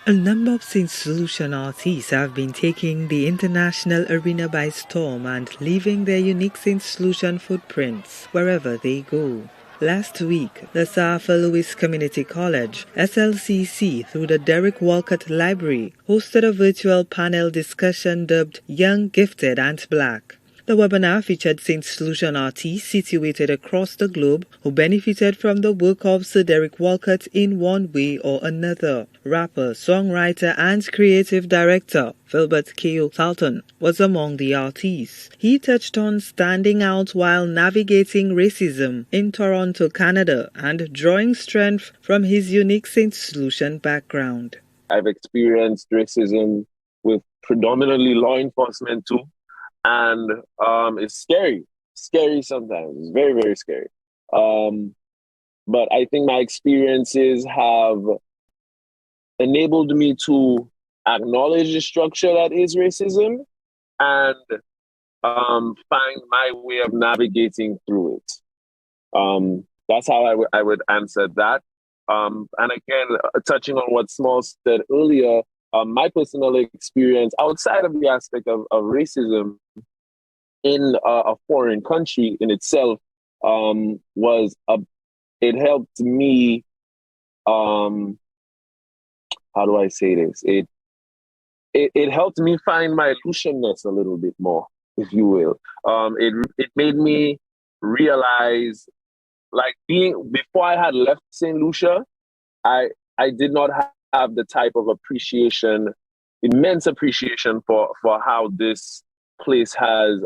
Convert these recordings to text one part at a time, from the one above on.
A number of Saint Lucian artists have been taking the international arena by storm and leaving their unique Saint Lucian footprints wherever they go. Last week, the Saint Lucia Community College, SLCC, through the Derek Walcott Library, hosted a virtual panel discussion dubbed Young, Gifted and Black. The webinar featured Saint Lucian artists situated across the globe who benefited from the work of Sir Derek Walcott in one way or another. Rapper, songwriter and creative director Philbert K. Salcc was among the artists. He touched on standing out while navigating racism in Toronto, Canada, and drawing strength from his unique Saint Lucian background. I've experienced racism with predominantly law enforcement too. And it's scary sometimes. It's very, very scary. But I think my experiences have enabled me to acknowledge the structure that is racism and find my way of navigating through it. That's how I would answer that. And again, touching on what Small said earlier, my personal experience outside of the aspect of racism in a foreign country in itself it helped me, how do I say this? It helped me find my Lucianness a little bit more, if you will. It made me realize, like before I had left Saint Lucia, I did not have the type of immense appreciation for how this place has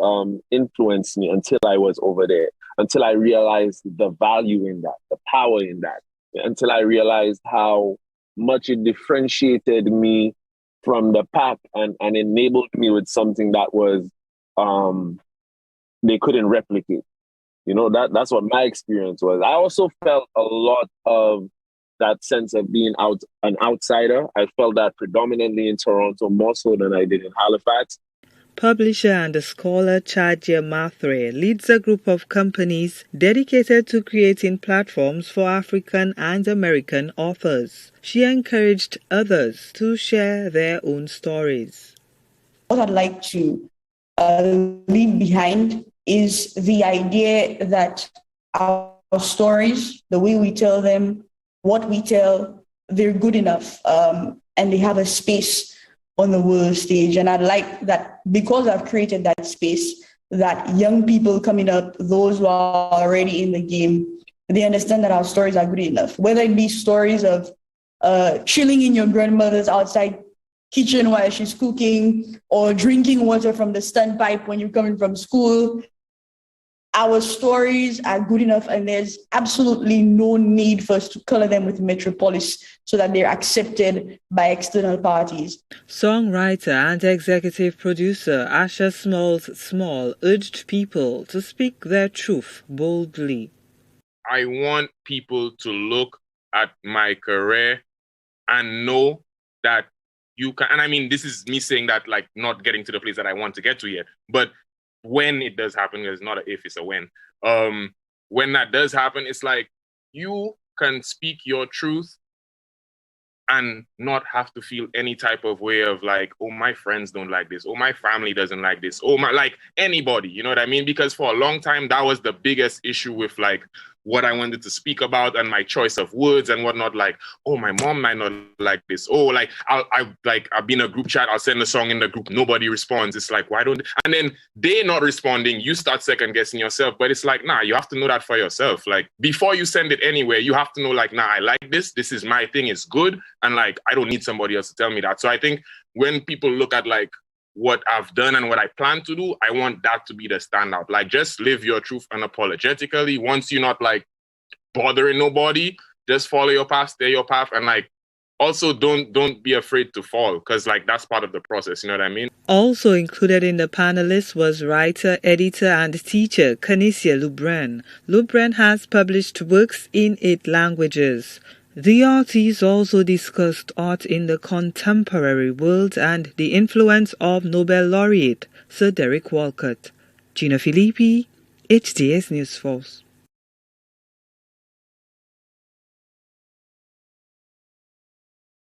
influenced me until I was over there, until I realized the value in that, the power in that, until I realized how much it differentiated me from the pack and enabled me with something that was they couldn't replicate. You know, that's what my experience was. I also felt a lot of that sense of being an outsider. I felt that predominantly in Toronto more so than I did in Halifax. Publisher and scholar Chadja Mathre leads a group of companies dedicated to creating platforms for African and American authors. She encouraged others to share their own stories. What I'd like to leave behind is the idea that our stories, the way we tell them, what we tell, they're good enough and they have a space on the world stage. And I'd like that, because I've created that space, that young people coming up, those who are already in the game, they understand that our stories are good enough. Whether it be stories of chilling in your grandmother's outside kitchen while she's cooking, or drinking water from the standpipe when you're coming from school, our stories are good enough, and there's absolutely no need for us to color them with metropolis so that they're accepted by external parties. Songwriter and executive producer Asha Small urged people to speak their truth boldly. I want people to look at my career and know that you can, and I mean, this is me saying that, like, not getting to the place that I want to get to yet, but when it does happen, it's not an if, it's a when. When that does happen, it's like you can speak your truth and not have to feel any type of way of like, oh, my friends don't like this, oh, my family doesn't like this, oh, my, like anybody, you know what I mean? Because for a long time, that was the biggest issue with like what I wanted to speak about and my choice of words and whatnot. Like, oh, my mom might not like this. Oh, like I'll be in a group chat, I'll send a song in the group, nobody responds. It's like, why don't they? And then they're not responding, you start second guessing yourself. But it's like, nah, you have to know that for yourself. Like before you send it anywhere, you have to know, like, nah, I like this is my thing, it's good. And like, I don't need somebody else to tell me that. So I think when people look at like what I've done and what I plan to do, I want that to be the standout. Like, just live your truth unapologetically. Once you're not like bothering nobody, just follow your path, stay your path, and like also don't be afraid to fall, because like that's part of the process, you know what I mean? Also included in the panelists was writer, editor and teacher Canisia Lubren. Lubren has published works in 8 languages. The artists also discussed art in the contemporary world and the influence of Nobel laureate Sir Derek Walcott. Gina Filippi, HDS News Force.